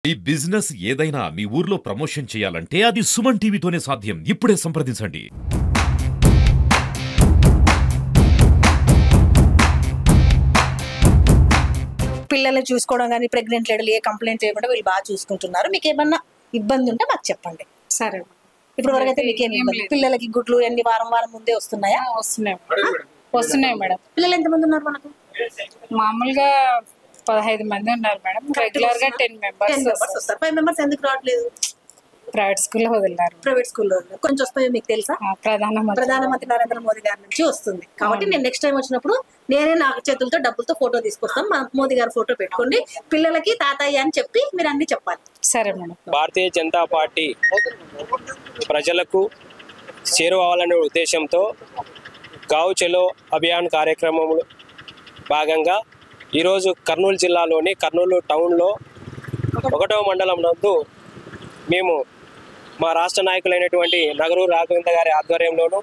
ఈ బిజినెస్ ఏదైనా మీ ఊర్లో ప్రమోషన్ చేయాలంటే అది సుమన్ టీవీతోనే సాధ్యం. ఇప్పుడే సంప్రదించండి. పిల్లల్ని చూసుకోవడం కానీ ప్రెగ్నెంట్ లేడీలు ఏ కంప్లైంట్ చేయకుండా వీళ్ళు బాగా చూసుకుంటున్నారు. మీకు ఏమన్నా ఇబ్బంది ఉంటే మాకు చెప్పండి. సరే. ఇప్పుడు వరకు అయితే మీకేం ఇబ్బంది? పిల్లలకి గుడ్లు ఎన్ని వారం ముందే వస్తున్నాయా? వస్తున్నాయి మేడం. పిల్లలు ఎంతమంది ఉన్నారు మనకు? మామూలుగా 15 మంది ఉన్నారు మేడం. రెగ్యులర్ గా 10 మెంబర్స్ వస్తారు. 5 మెంబర్స్ ఎందుకు రావట్లేదు? ప్రైవేట్ స్కూల్లో వదిలినారు. ప్రైవేట్ స్కూల్లో కొంచెం వస్తాయో మీకు తెలుసా? ప్రధానమంత్రి నరేంద్ర మోదీ గారి నుంచి వస్తుంది కాబట్టి నేను నెక్స్ట్ టైం వచ్చినప్పుడు నేనే నా చేతులతో డబ్బులతో ఫోటో తీసుకొస్తాను. మా మోదీ గారి ఫోటో పెట్టుకోండి. పిల్లలకి తాతయ్య అని చెప్పి మీరు అన్ని చెప్పాలి. సరే మేడం. భారతీయ జనతా పార్టీ ప్రజలకు చేరువవ్వాలనే ఉద్దేశంతో గావ్ చలో అభియాన్ కార్యక్రమంలో భాగంగా ఈరోజు కర్నూలు జిల్లాలోని కర్నూలు టౌన్లో 1వ మండలం నందు మేము మా రాష్ట్ర నాయకులైనటువంటి నగరు రాఘవేంద్ర గారి ఆధ్వర్యంలోను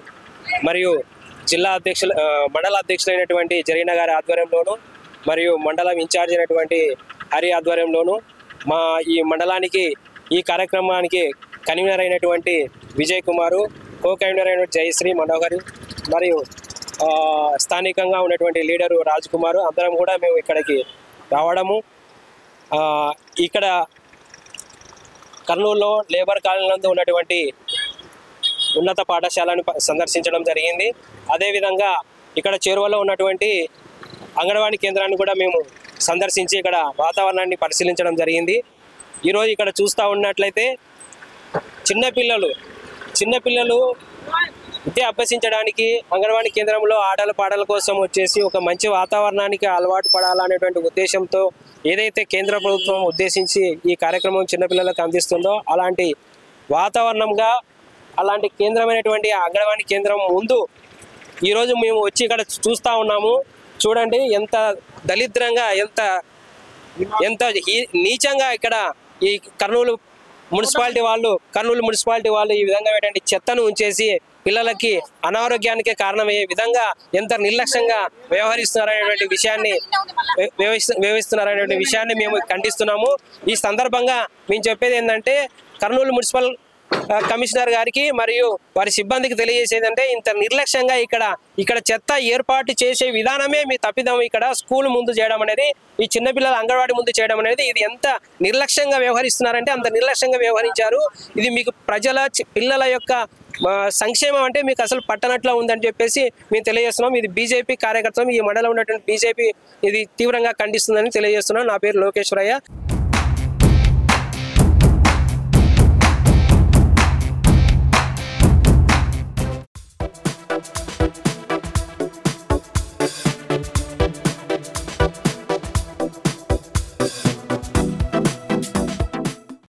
మరియు జిల్లా మండల అధ్యక్షులైనటువంటి జరీనా గారి ఆధ్వర్యంలోను మరియు మండలం ఇన్ఛార్జ్ అయినటువంటి హరి ఆధ్వర్యంలోను మా ఈ మండలానికి ఈ కార్యక్రమానికి కన్వీనర్ అయినటువంటి విజయ్ కుమారు, కో కన్వీనర్ అయినటువంటి జయశ్రీ మనోహరి మరియు స్థానికంగా ఉన్నటువంటి లీడరు రాజ్ కుమారు అందరం కూడా మేము ఇక్కడికి రావడము, ఇక్కడ కర్నూలులో లేబర్ కాలనీ నందు ఉన్నటువంటి ఉన్నత పాఠశాలను సందర్శించడం జరిగింది. అదేవిధంగా ఇక్కడ చేరువలో ఉన్నటువంటి అంగన్వాడీ కేంద్రాన్ని కూడా మేము సందర్శించి ఇక్కడ వాతావరణాన్ని పరిశీలించడం జరిగింది. ఈరోజు ఇక్కడ చూస్తూ ఉన్నట్లయితే చిన్నపిల్లలు విద్య అభ్యసించడానికి అంగన్వాడీ కేంద్రంలో ఆటల పాటల కోసం వచ్చేసి ఒక మంచి వాతావరణానికి అలవాటు పడాలనేటువంటి ఉద్దేశంతో ఏదైతే కేంద్ర ప్రభుత్వం ఉద్దేశించి ఈ కార్యక్రమం చిన్నపిల్లలకు అందిస్తుందో అలాంటి వాతావరణంగా అలాంటి కేంద్రమైనటువంటి అంగన్వాడీ కేంద్రం ముందు ఈరోజు మేము వచ్చి ఇక్కడ చూస్తూ ఉన్నాము. చూడండి ఎంత దరిద్రంగా ఎంత నీచంగా ఇక్కడ ఈ కర్నూలు మున్సిపాలిటీ వాళ్ళు ఈ విధంగా చెత్తను ఉంచేసి పిల్లలకి అనారోగ్యానికే కారణమయ్యే విధంగా ఎంత నిర్లక్ష్యంగా వ్యవహరిస్తున్నారనేటువంటి విషయాన్ని మేము ఖండిస్తున్నాము. ఈ సందర్భంగా మేము చెప్పేది ఏంటంటే కర్నూలు మున్సిపల్ కమిషనర్ గారికి మరియు వారి సిబ్బందికి తెలియజేసేదంటే ఇంత నిర్లక్ష్యంగా ఇక్కడ చెత్త ఏర్పాటు చేసే విధానమే మీ తప్పిదం. ఇక్కడ స్కూల్ ముందు చేయడం అనేది, ఈ చిన్నపిల్లల అంగన్వాడీ ముందు చేయడం అనేది ఇది ఎంత నిర్లక్ష్యంగా వ్యవహరిస్తున్నారంటే అంత నిర్లక్ష్యంగా వ్యవహరించారు. ఇది మీకు పిల్లల యొక్క సంక్షేమం అంటే మీకు అసలు పట్టనట్లు ఉందని చెప్పేసి మేము తెలియజేస్తున్నాం. ఇది బీజేపీ కార్యకర్తలు, ఈ మండలంలో ఉన్నటువంటి బీజేపీ ఇది తీవ్రంగా ఖండిస్తుందని తెలియజేస్తున్నాం. నా పేరు లోకేశ్వరయ్య.